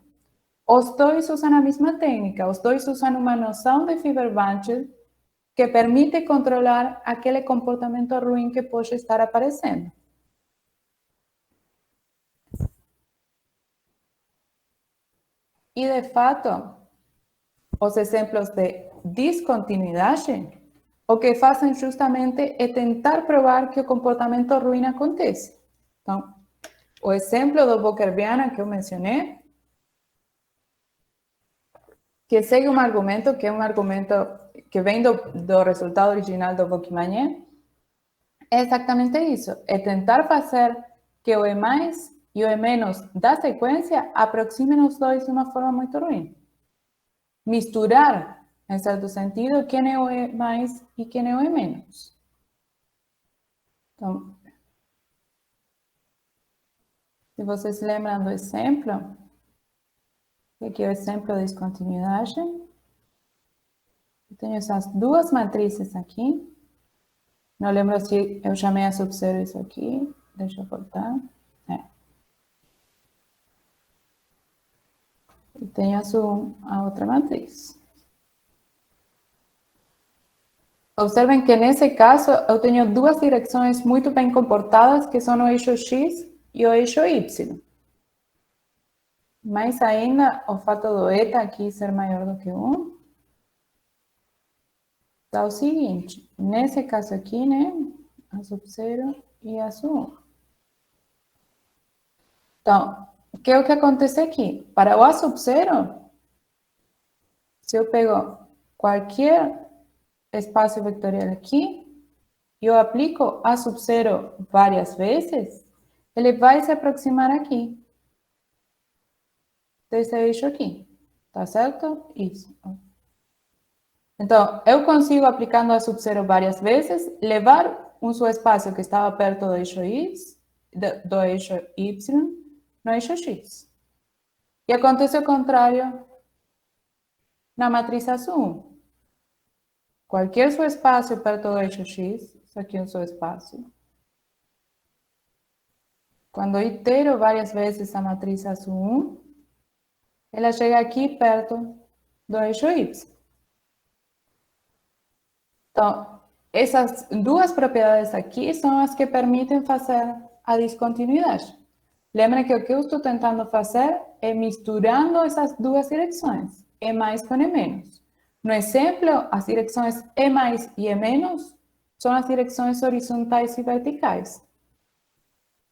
Os dois usam a mesma técnica, os dois usam uma noção de Fibber-Bunch que permite controlar aquele comportamento ruim que pode estar aparecendo. E, de fato, os exemplos de descontinuidade, o que fazem justamente é tentar provar que o comportamento ruim acontece. Então, o exemplo do Boker-Viana que eu mencionei, que segue um argumento que é um argumento que vem do resultado original do Boki-Mañé, é exatamente isso, é tentar fazer que o E mais e o E menos da sequência aproximem os dois de uma forma muito ruim. Misturar, em certo sentido, quem é o E mais e quem é o E menos. Então, se vocês lembram do exemplo, aqui é o exemplo de descontinuidade. tenho essas duas matrizes aqui. Não lembro se eu chamei a sub-zero isso aqui. Deixa eu voltar. E tenho a outra matriz. Observem que nesse caso eu tenho duas direções muito bem comportadas, que são o eixo X e o eixo Y. Mais ainda, o fato do eta aqui ser maior do que 1, dá o seguinte, nesse caso aqui, né, a sub-zero e a sub 1. Então, o que é o que acontece aqui? Para o a sub-zero, se eu pego qualquer espaço vetorial aqui, e eu aplico a sub-zero várias vezes, ele vai se aproximar aqui. Desse eixo aqui. Tá certo? Isso. Então, eu consigo, aplicando a sub-zero várias vezes, levar um subespaço que estava perto do eixo X, do eixo Y, no eixo X. E acontece o contrário na matriz azul. Qualquer subespaço perto do eixo X, isso aqui é um subespaço. Quando eu itero várias vezes a matriz azul 1, ela chega aqui perto do eixo Y. Então, essas duas propriedades aqui são as que permitem fazer a descontinuidade. Lembra que o que eu estou tentando fazer é misturando essas duas direções, E mais com E menos. No exemplo, as direções E mais e E menos são as direções horizontais e verticais.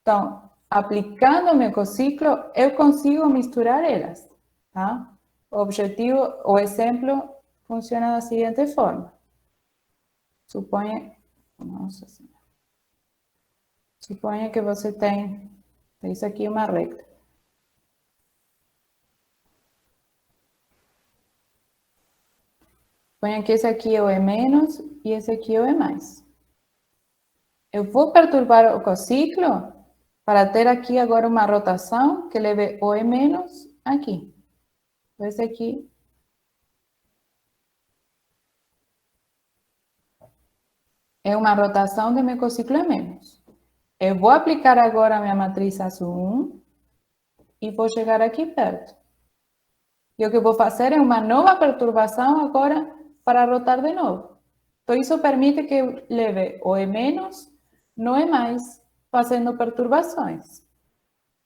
Então, aplicando o meu ciclo, eu consigo misturar elas. Tá? O objetivo, o exemplo, funciona da seguinte forma. Suponha que você tem isso aqui uma reta. Suponha que esse aqui é o E menos e esse aqui é o E mais. Eu vou perturbar o ciclo para ter aqui agora uma rotação que leve o E menos aqui. Esse aqui é uma rotação de meu ciclo E menos. Eu vou aplicar agora a minha matriz azul 1 e vou chegar aqui perto. E o que eu vou fazer é uma nova perturbação agora para rotar de novo. Então, isso permite que eu leve o E menos no E mais, fazendo perturbações.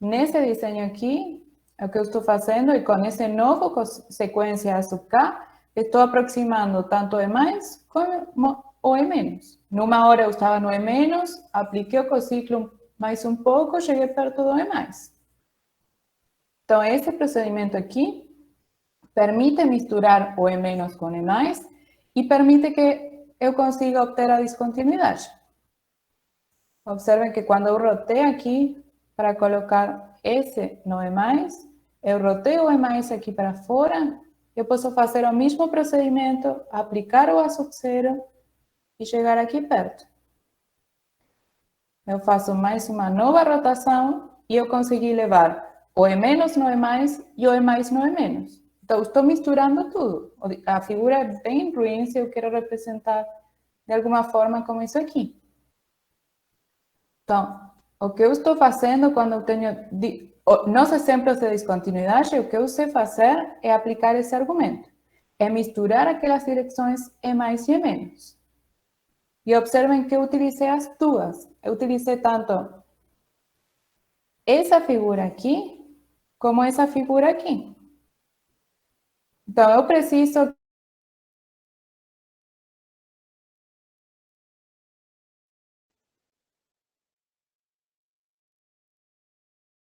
Nesse desenho aqui, o que eu estou fazendo, e com esse novo sequência A sub K, estou aproximando tanto o E mais como o E menos. Numa hora eu estava no E menos, apliquei o ciclo mais um pouco, cheguei perto do E mais. Então, esse procedimento aqui permite misturar o E menos com E mais e permite que eu consiga obter a descontinuidade. Observem que quando eu roteio aqui para colocar esse no E mais, eu roteio o E mais aqui para fora, eu posso fazer o mesmo procedimento, aplicar o A sub 0 e chegar aqui perto. Eu faço mais uma nova rotação e eu consegui levar o E menos no E mais e o E mais no E menos. Então, estou misturando tudo. A figura é bem ruim se eu quero representar de alguma forma como isso aqui. Então, o que eu estou fazendo quando eu tenho... Nos exemplos de descontinuidade, o que eu sei fazer é aplicar esse argumento. É misturar aquelas direções E mais e E menos. E observem que eu utilizei as duas. Eu utilizei tanto essa figura aqui, como essa figura aqui. Então, eu preciso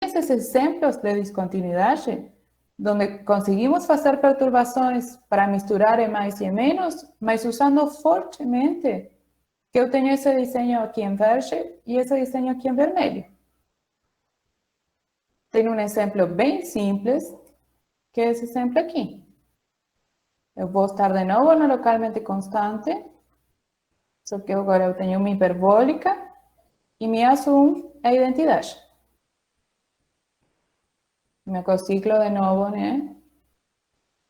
esses exemplos de descontinuidade, onde conseguimos fazer perturbações para misturar E mais e E menos, mas usando fortemente que eu tenho esse desenho aqui em verde e esse desenho aqui em vermelho. Tem um exemplo bem simples, que é esse exemplo aqui. Eu vou estar de novo no localmente constante, só que agora eu tenho uma hiperbólica e minha sum é a identidade. Meu ciclo de novo, né?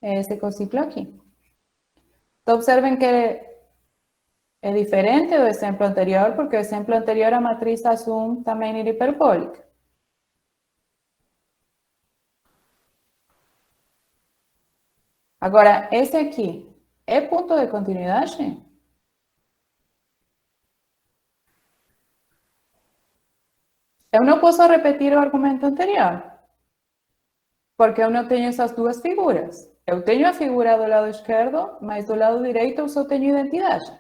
É esse ciclo aqui. Então, observem que é diferente do exemplo anterior, porque o exemplo anterior a matriz A1 também era hiperbólica. Agora, esse aqui é ponto de continuidade? Eu não posso repetir o argumento anterior, porque eu não tenho essas duas figuras. Eu tenho a figura do lado esquerdo, mas do lado direito eu só tenho identidade.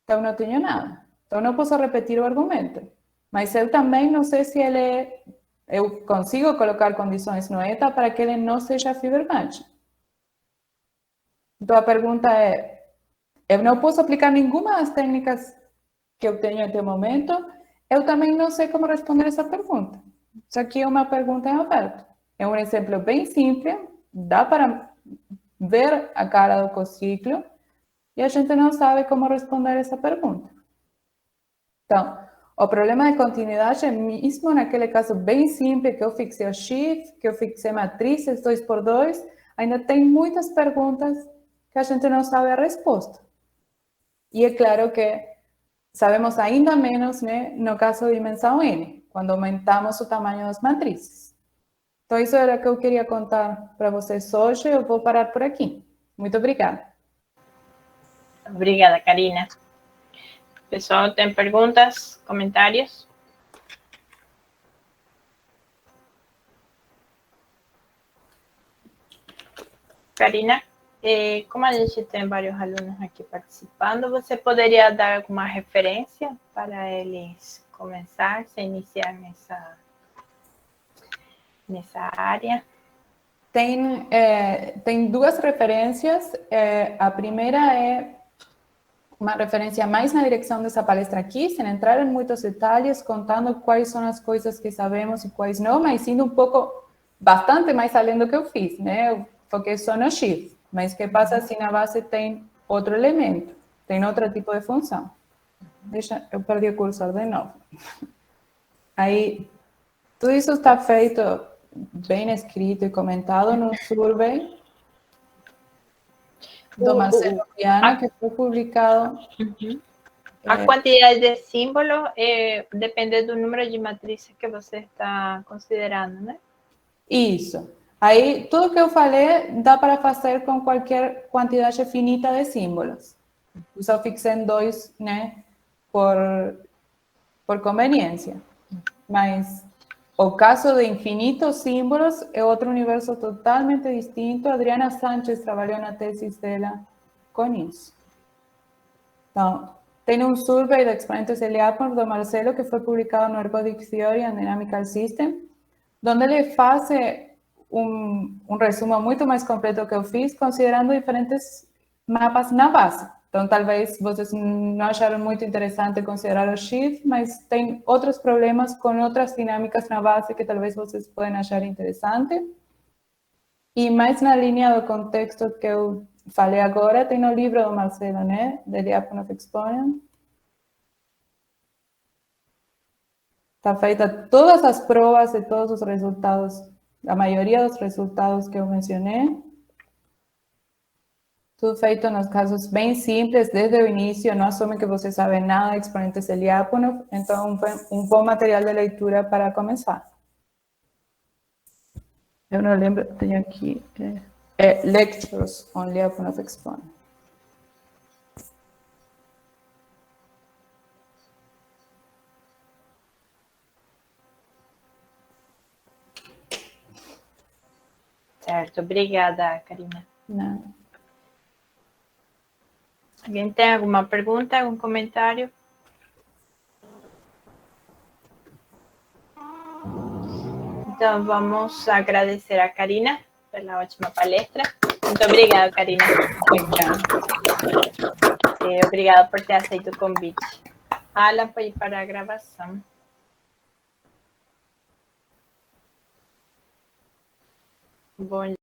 Então não tenho nada. Então não posso repetir o argumento. Mas eu também não sei se ele é... Eu consigo colocar condições no ETA para que ele não seja Fibonacci. Então a pergunta é, eu não posso aplicar nenhuma das técnicas que eu tenho até o momento, eu também não sei como responder essa pergunta. Isso aqui é uma pergunta em aberto. É um exemplo bem simples, dá para ver a cara do cociclo, e a gente não sabe como responder essa pergunta. Então, o problema de continuidade é mesmo naquele caso bem simples, que eu fixei o X, que eu fixei matrizes 2x2, ainda tem muitas perguntas que a gente não sabe a resposta. E é claro que sabemos ainda menos, né, no caso de dimensão N, quando aumentamos o tamanho das matrizes. Então, isso era o que eu queria contar para vocês hoje. Eu vou parar por aqui. Muito obrigada.
Obrigada, Karina. Pessoal, tem perguntas, comentários? Karina, como a gente tem vários alunos aqui participando, você poderia dar alguma referência para eles começar, se iniciar nessa área?
Tem duas referências. A primeira é uma referência mais na direção dessa palestra aqui, sem entrar em muitos detalhes, contando quais são as coisas que sabemos e quais não, mas indo um pouco, bastante mais além do que eu fiz, né? Eu foquei só no X, mas que passa se na base tem outro elemento, tem outro tipo de função. Deixa, eu perdi o cursor de novo. Aí, tudo isso está feito bem escrito e comentado no survey do Marcelo Viana, que foi publicado.
A quantidade de símbolos depende do número de matrizes que você está considerando, né?
Isso. Aí, tudo que eu falei dá para fazer com qualquer quantidade finita de símbolos. Eu só fixei em 2, né, por conveniência. Mas o caso de infinitos símbolos é outro universo totalmente distinto. Adriana Sánchez trabalhou na tese dela com isso. Então, tem um survey de exponentes de Lyapunov do Marcelo que foi publicado no Ergodic Theory and Dynamical System, onde ele faz um resumo muito mais completo que eu fiz, considerando diferentes mapas na base. Então, talvez vocês não acharam muito interessante considerar o X, mas tem outros problemas com outras dinâmicas na base que talvez vocês podem achar interessante. E mais na linha do contexto que eu falei agora, tem no livro do Marcelo, né, de Lyapunov Exponent. Está feita todas as provas e todos os resultados, a maioria dos resultados que eu mencionei. Tudo feito nos casos bem simples, desde o início, não assume que você sabe nada de exponentes de Lyapunov, então um bom material de leitura para começar. Eu não lembro, tenho aqui, Lectures on Lyapunov Exponent.
Certo, obrigada, Karina.
Não.
Alguém tem alguma pergunta, algum comentário? Então, vamos agradecer a Karina pela ótima palestra. Muito obrigada, Karina. Obrigada por ter aceito o convite. Alan, pode ir para a gravação. Bom